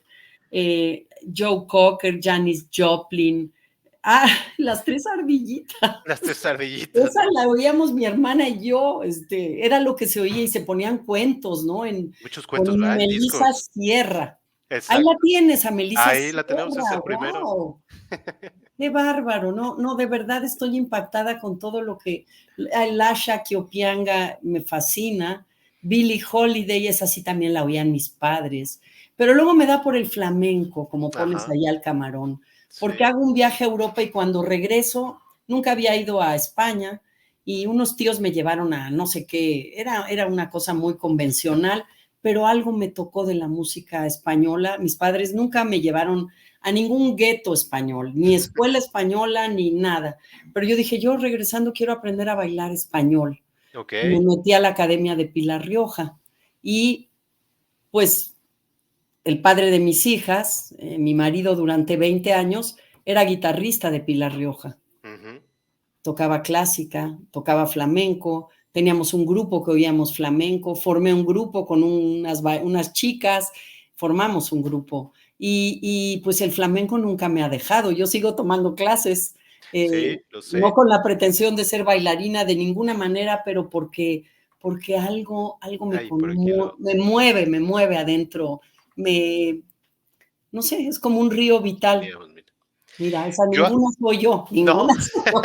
Joe Cocker, Janis Joplin. Las tres ardillitas. las 3 ardillitas, Esa ¿no? la oíamos mi hermana y yo, era lo que se oía y se ponían cuentos, ¿no? Muchos Con cuentos, ¿verdad? En Melissa discos. Sierra. Ahí la Exacto. tienes, a Melissa Ahí la tenemos, es Sierra, el primero. wow. Qué bárbaro, no, no, de verdad estoy impactada con todo lo que Lasha Kiopianga me fascina, Billie Holiday, esa sí también la oían mis padres, pero luego me da por el flamenco, como pones Ajá, ahí al camarón, porque sí. hago un viaje a Europa y cuando regreso, nunca había ido a España y unos tíos me llevaron a no sé qué, era una cosa muy convencional, pero algo me tocó de la música española, mis padres nunca me llevaron a ningún gueto español, ni escuela española, ni nada. Pero yo dije, yo regresando quiero aprender a bailar español. Y me Okey. metí a la Academia de Pilar Rioja. Y pues el padre de mis hijas, mi marido durante 20 años, era guitarrista de Pilar Rioja. Ujú. Tocaba clásica, tocaba flamenco, teníamos un grupo que oíamos flamenco, formé un grupo con unas chicas, formamos un grupo. Pues el flamenco nunca me ha dejado, yo sigo tomando clases. Sí, lo No sé. con la pretensión de ser bailarina de ninguna manera, pero porque algo Ay, por aquí lo me mueve adentro, no sé, es como un río vital. veíamos, mira. Mira, esa Yo ninguna soy yo, ¿No? ninguna soy yo.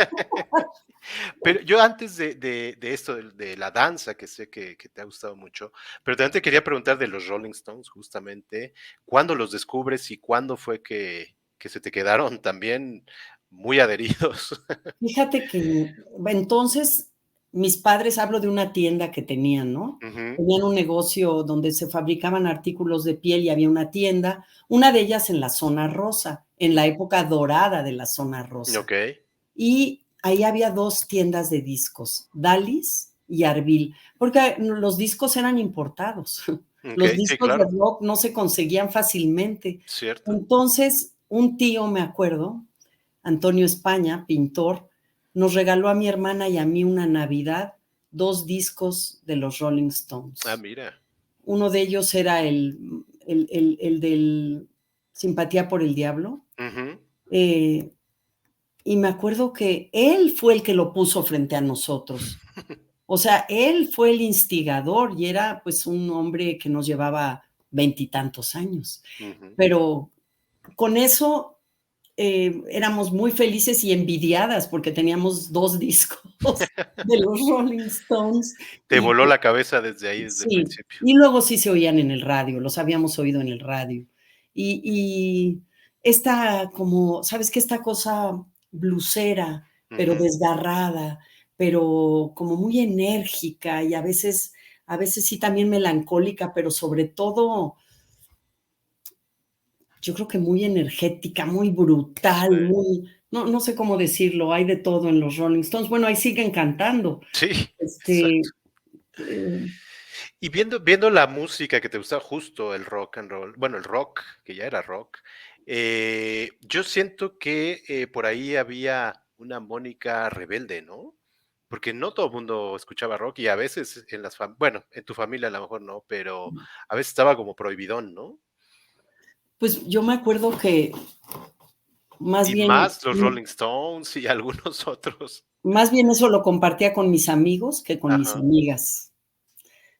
Pero yo antes de esto, de la danza, que sé que te ha gustado mucho, pero también te quería preguntar de los Rolling Stones, justamente, ¿cuándo los descubres y cuándo fue que se te quedaron también muy adheridos? Fíjate que entonces mis padres, hablo de una tienda que tenían, ¿no? Ujú, Tenían un negocio donde se fabricaban artículos de piel y había una tienda, una de ellas en la zona rosa, en la época dorada de la zona rosa. okey, Y ahí había 2 tiendas de discos, Dalis y Arbil, porque los discos eran importados. Los okey, sí, discos de claro, rock no se conseguían fácilmente. cierto. Entonces, un tío, me acuerdo, Antonio España, pintor, nos regaló a mi hermana y a mí una Navidad 2 discos de los Rolling Ah, Stones. mira. Uno de ellos era el del Simpatía por el Diablo, Ujú. eh, y me acuerdo que él fue el que lo puso frente a nosotros. O sea, él fue el instigador y era, pues, un hombre que nos llevaba veintitantos años. Ujú. Pero con eso, éramos muy felices y envidiadas porque teníamos 2 discos de los Rolling Stones Te y voló la cabeza desde ahí, desde el sí, principio. y luego sí se oían en el radio, los habíamos oído en el radio. Y esta como, ¿sabes qué? Esta cosa blusera, pero Ujú. desgarrada, pero como muy enérgica y a veces sí también melancólica, pero sobre todo, yo creo que muy energética, muy brutal, Sí. muy no sé cómo decirlo, hay de todo en los Rolling Stones. Bueno, ahí siguen cantando. Sí, Este, exacto. eh, Y viendo la música que te gustaba, justo el rock and roll, bueno, el rock, que ya era rock, yo siento que, por ahí había una Mónica rebelde, ¿no? Porque no todo el mundo escuchaba rock y a veces en bueno, en tu familia a lo mejor no, pero a veces estaba como prohibidón, ¿no? pues yo me acuerdo que más Y bien más los Rolling Stones y algunos otros. más bien eso lo compartía con mis amigos que con mis Ajá. amigas.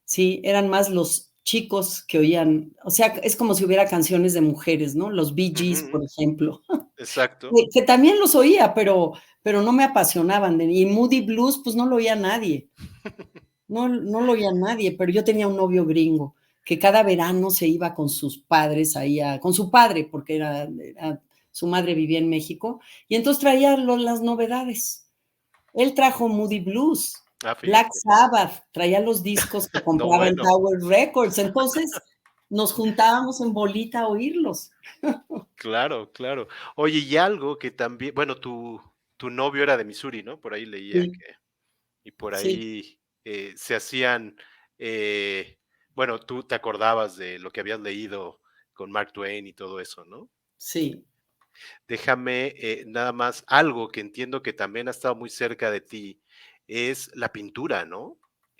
Sí, eran más los chicos que oían, o sea, es como si hubiera canciones de mujeres, ¿no? Los Bee Ujú, Gees, ujú. por ejemplo, Exacto. que también los oía, pero no me apasionaban. Y Moody Blues, pues no lo oía nadie, no lo oía nadie, pero yo tenía un novio gringo que cada verano se iba con sus padres ahí con su padre, porque su madre vivía en México, y entonces traía las novedades. Él trajo Moody Blues, Ah, Black fíjate. Sabbath, traía los discos que No, compraba en bueno. Tower Records, entonces nos juntábamos en bolita a oírlos. Claro, claro. Oye, y algo que también, bueno, tu novio era de Missouri, ¿no? Por ahí leía Sí, que y por sí, ahí, se hacían, eh, bueno, tú te acordabas de lo que habías leído con Mark Twain y todo eso, ¿no? sí, Déjame, nada más algo que entiendo que también ha estado muy cerca de ti, es la pintura, ¿no?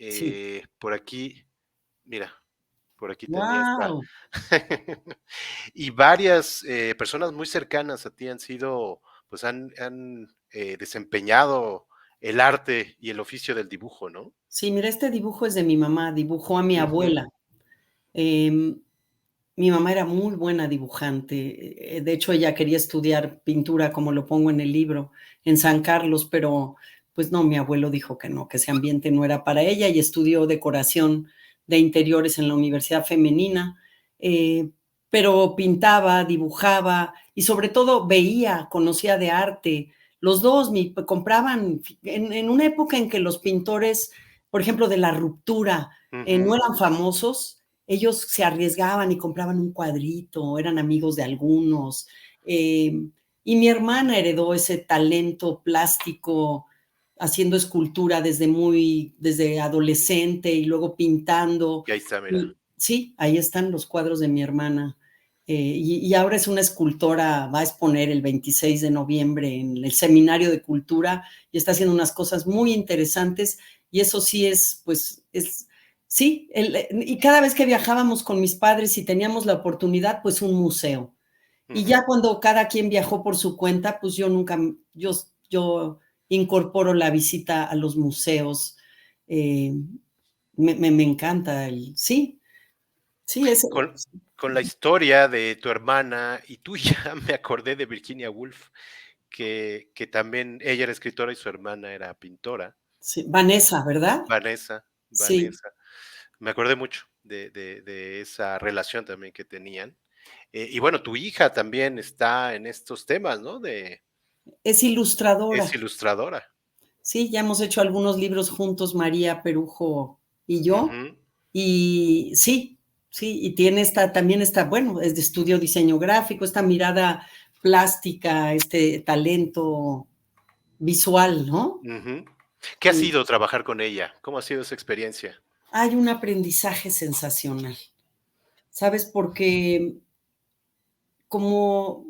sí. Por aquí, mira, por aquí tenía esta. Guau. Y varias, personas muy cercanas a ti han sido, pues han desempeñado el arte y el oficio del dibujo, ¿no? Sí, mira, este dibujo es de mi mamá, dibujó a mi Ujú, abuela. Em, Mi mamá era muy buena dibujante, de hecho, ella quería estudiar pintura, como lo pongo en el libro, en San Carlos, pero, pues no, mi abuelo dijo que no, que ese ambiente no era para ella, y estudió decoración de interiores en la Universidad Femenina, eh, pero pintaba, dibujaba y sobre todo veía, conocía de arte. Los 2 compraban en una época en que los pintores, por ejemplo, de la ruptura, no ujú. eran famosos, ellos se arriesgaban y compraban un cuadrito, eran amigos de algunos. eh, y mi hermana heredó ese talento plástico haciendo escultura desde adolescente y luego pintando. Y ahí está, mira. Y sí, ahí están los cuadros de mi hermana. Y ahora es una escultora, va a exponer el 26 de noviembre en el Seminario de Cultura y está haciendo unas cosas muy interesantes y eso sí es, pues, sí, y cada vez que viajábamos con mis padres y teníamos la oportunidad, pues un museo. Y Ujú. ya cuando cada quien viajó por su cuenta, pues yo nunca, yo, yo incorporo la visita a los museos. Me encanta sí, sí, es. Con la historia de tu hermana y tuya, me acordé de Virginia Woolf, que también ella era escritora y su hermana era pintora. Sí, Vanessa, ¿verdad? Vanessa, Sí, Vanessa. Me acordé mucho de esa relación también que tenían. Y bueno, tu hija también está en estos temas, ¿no? es Es ilustradora. ilustradora. Sí, ya hemos hecho algunos libros juntos, María Perujo y yo. Ujú, Y sí, sí, y tiene también bueno, es de estudio diseño gráfico, esta mirada plástica, este talento visual, ¿no? ujú. ¿Qué ha Y sido trabajar con ella? ¿Cómo ha sido esa experiencia? hay un aprendizaje sensacional, ¿sabes? Porque como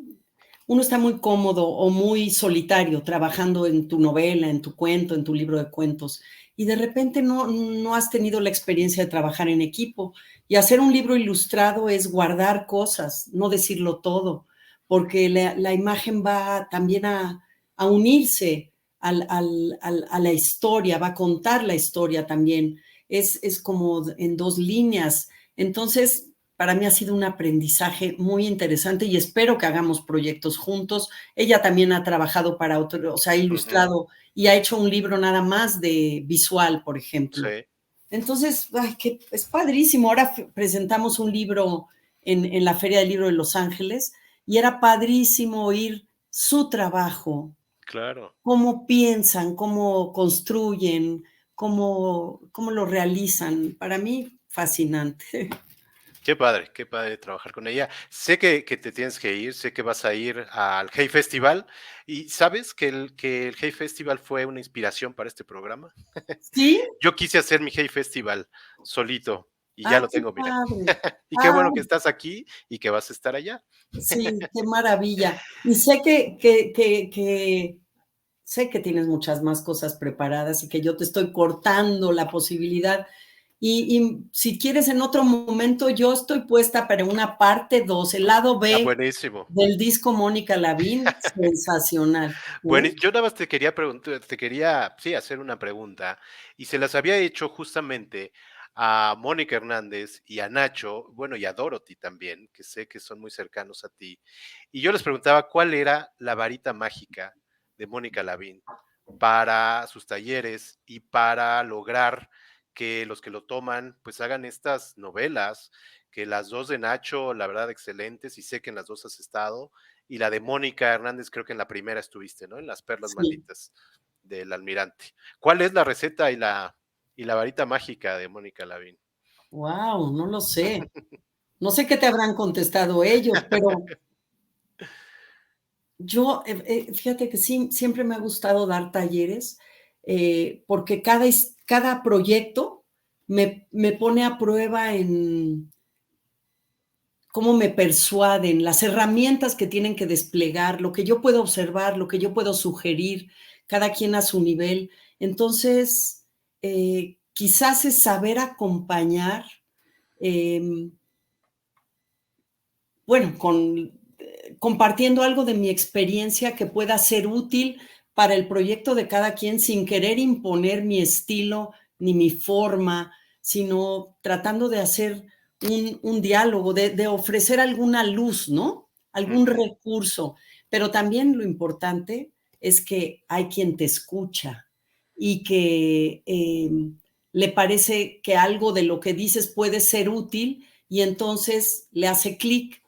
uno está muy cómodo o muy solitario trabajando en tu novela, en tu cuento, en tu libro de cuentos, y de repente no has tenido la experiencia de trabajar en equipo. Y hacer un libro ilustrado es guardar cosas, no decirlo todo, porque la imagen va también a unirse a la historia, va a contar la historia también. Es como en dos líneas. Entonces, para mí ha sido un aprendizaje muy interesante y espero que hagamos proyectos juntos. Ella también ha trabajado para otro, o sea, ha Ujú, ilustrado y ha hecho un libro nada más de visual, por ejemplo. sí, Entonces, ay, que es padrísimo. Ahora presentamos un libro en la Feria del Libro de Los Ángeles y era padrísimo oír su trabajo, claro. cómo piensan, cómo construyen, cómo lo realizan. Para mí, fascinante. Qué padre trabajar con ella. Sé que te tienes que ir, sé que vas a ir al Hey Festival y ¿sabes que el Hey Festival fue una inspiración para este programa? ¿Sí? Yo quise hacer mi Hey Festival solito y ya Ah, lo qué tengo, mira. padre. Y qué Ah, bueno que estás aquí y que vas a estar allá. sí, qué maravilla. Y sé que tienes muchas más cosas preparadas y que yo te estoy cortando la posibilidad. Y si quieres, en otro momento, yo estoy puesta para una parte 2, el lado Ah, B buenísimo. del disco Mónica Lavín, sensacional, Bueno, ¿eh? yo nada más te quería preguntar, te quería, sí, hacer una pregunta, y se las había hecho justamente a Mónica Hernández y a Nacho, bueno, y a Dorothy también, que sé que son muy cercanos a ti. Y yo les preguntaba cuál era la varita mágica de Mónica Lavín para sus talleres y para lograr que los que lo toman, pues hagan estas novelas, que las dos de Nacho, la verdad, excelentes, y sé que en las dos has estado, y la de Mónica Hernández, creo que en la primera estuviste, ¿no? En Las Perlas Sí. Malditas del Almirante. ¿Cuál es la receta y la varita mágica de Mónica Lavín? Wow, no lo sé. No sé qué te habrán contestado ellos, pero yo, fíjate que sí, siempre me ha gustado dar talleres, porque cada proyecto me pone a prueba en cómo me persuaden, las herramientas que tienen que desplegar, lo que yo puedo observar, lo que yo puedo sugerir, cada quien a su nivel. Entonces, quizás es saber acompañar, em, bueno, compartiendo algo de mi experiencia que pueda ser útil para el proyecto de cada quien sin querer imponer mi estilo ni mi forma, sino tratando de hacer un diálogo, de ofrecer alguna luz, ¿no? Algún Ujú, recurso. Pero también lo importante es que hay quien te escucha y que le parece que algo de lo que dices puede ser útil y entonces le hace clic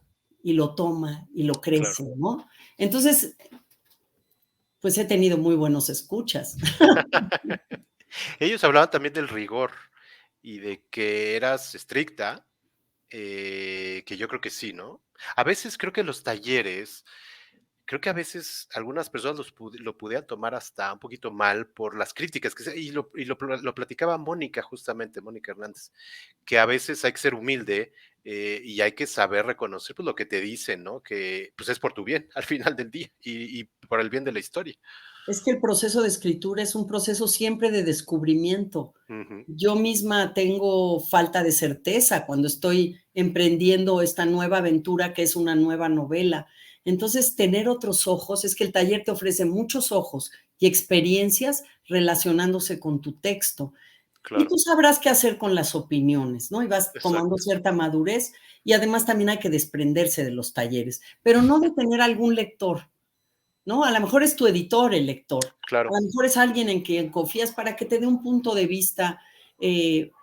y lo toma y lo claro. crece, ¿no? Entonces, pues he tenido muy buenos escuchas. Ellos hablaban también del rigor y de que eras estricta, que yo creo que sí, ¿no? A veces creo que los talleres, creo que a veces algunas personas lo pudieran tomar hasta un poquito mal por las críticas y lo platicaba Mónica, justamente, Mónica Hernández, que a veces hay que ser humilde, y hay que saber reconocer, pues, lo que te dicen, ¿no? Que, pues, es por tu bien al final del día y por el bien de la historia. Es que el proceso de escritura es un proceso siempre de descubrimiento. Ujú, Yo misma tengo falta de certeza cuando estoy emprendiendo esta nueva aventura que es una nueva novela. Entonces, tener otros ojos, es que el taller te ofrece muchos ojos y experiencias relacionándose con tu texto. Y claro, tú sabrás qué hacer con las opiniones, ¿no? Y vas tomando exacto, cierta madurez y además también hay que desprenderse de los talleres, pero no de tener algún lector, ¿no? A lo mejor es tu editor el lector, a claro, lo mejor es alguien en quien confías para que te dé un punto de vista,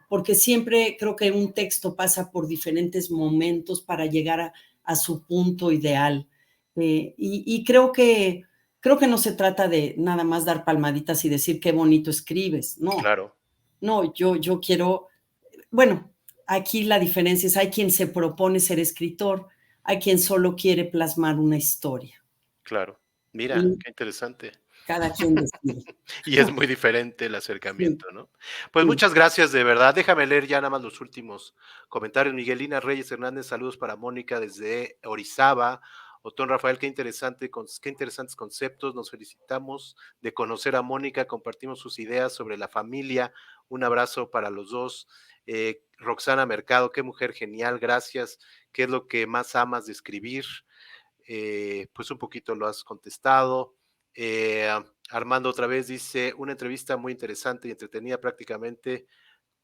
porque siempre creo que un texto pasa por diferentes momentos para llegar a su punto ideal. Y creo que no se trata de nada más dar palmaditas y decir qué bonito escribes, no, claro, no, yo quiero, bueno, aquí la diferencia es, hay quien se propone ser escritor, hay quien solo quiere plasmar una historia. claro. Mira, Y qué interesante. cada quien decide. Y es muy diferente el Sí, acercamiento, ¿no? Pues sí. muchas gracias, de verdad. Déjame leer ya nada más los últimos comentarios. Miguelina Reyes Hernández, saludos para Mónica desde Orizaba. Otón Rafael, qué interesantes conceptos. Nos felicitamos de conocer a Mónica, compartimos sus ideas sobre la familia. Un abrazo para los dos. Roxana Mercado, qué mujer genial, gracias. ¿Qué es lo que más amas de escribir? Pues un poquito lo has contestado. Eh, Armando otra vez dice, una entrevista muy interesante y entretenida prácticamente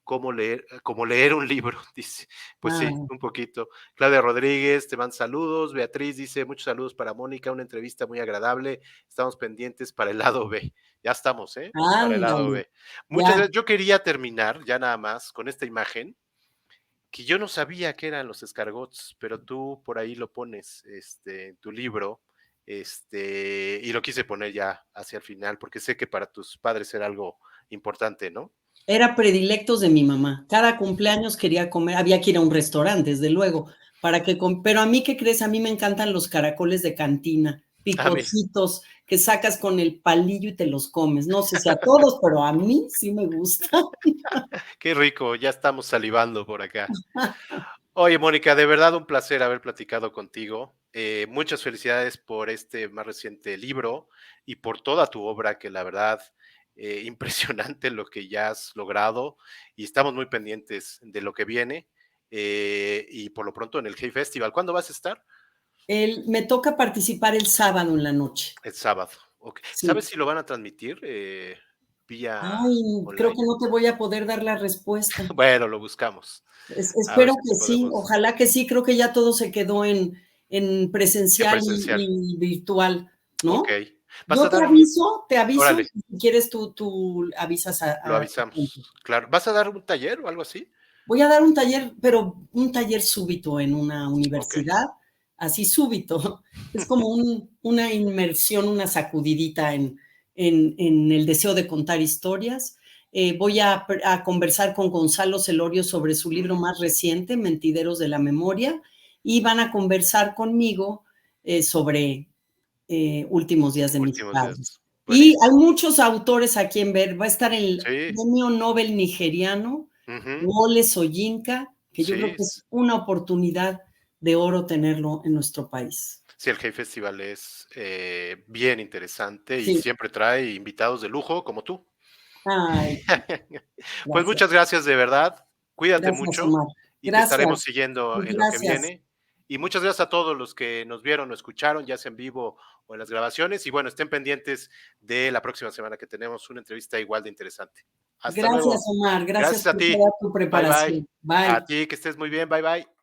como leer un libro, dice. Pues sí, Ah, un poquito. Claudia Rodríguez, te manda saludos. Beatriz dice, muchos saludos para Mónica, una entrevista muy agradable. Estamos pendientes para el lado B. Ya estamos, ¿eh? Para el lado ándale, B. Muchas ya. gracias. Yo quería terminar ya nada más con esta imagen que yo no sabía que eran los escargots, pero tú por ahí lo pones, en tu libro, y lo quise poner ya hacia el final, porque sé que para tus padres era algo importante, ¿no? Era predilectos de mi mamá. Cada cumpleaños quería comer, había que ir a un restaurante, desde luego, para que pero a mí, ¿qué crees? A mí me encantan los caracoles de cantina, Ah, mira, picositos, que sacas con el palillo y te los comes. No sé si a todos, pero a mí sí me gusta. qué rico, ya estamos salivando por acá. Oye, Mónica, de verdad un placer haber platicado contigo. Muchas felicidades por este más reciente libro y por toda tu obra, que la verdad, impresionante lo que ya has logrado y estamos muy pendientes de lo que viene y por lo pronto en el Hey Festival. ¿Cuándo vas a estar? Me toca participar el sábado en la noche. El sábado. Ok. ¿Sabes Sí. si lo van a transmitir vía Ay, creo online? que no te voy a poder dar la respuesta. Bueno, lo buscamos. A ver Espero si te que sí, podemos. ojalá que sí, creo que ya todo se quedó en En presencial presencial. y virtual, Ok. ¿no? ¿Vas Yo a dar un... te aviso, Órale, si quieres tú avisas lo a tu avisamos. gente. Claro. ¿Vas a dar un taller o algo así? Voy a dar un taller, pero un taller súbito en una Ok. universidad, así súbito. Es como una inmersión, una sacudidita en el deseo de contar historias. Voy a conversar con Gonzalo Celorio sobre su Mm, libro más reciente, Mentideros de la Memoria, y van a conversar conmigo sobre Últimos días de mis últimos padres. días. Y hay Buenísimo. muchos autores a quien ver. Va a estar el Sí. premio Nobel nigeriano, Ujú. Wole Soyinka, que yo creo Sí. que es una oportunidad de oro tenerlo en nuestro país. Sí, el Hey Festival es bien interesante y Sí. siempre trae invitados de lujo como tú. Ay, Pues gracias. muchas gracias de verdad. Cuídate Gracias, mucho Omar. y te estaremos Gracias. siguiendo en lo que Gracias. viene. Y muchas gracias a todos los que nos vieron o escucharon, ya sea en vivo o en las grabaciones. Y bueno, estén pendientes de la próxima semana que tenemos una entrevista igual de interesante. Hasta Gracias, luego. Omar. Gracias Gracias a por ti. toda tu Bye bye. preparación. A Bye. ti, que estés muy bien. Bye bye.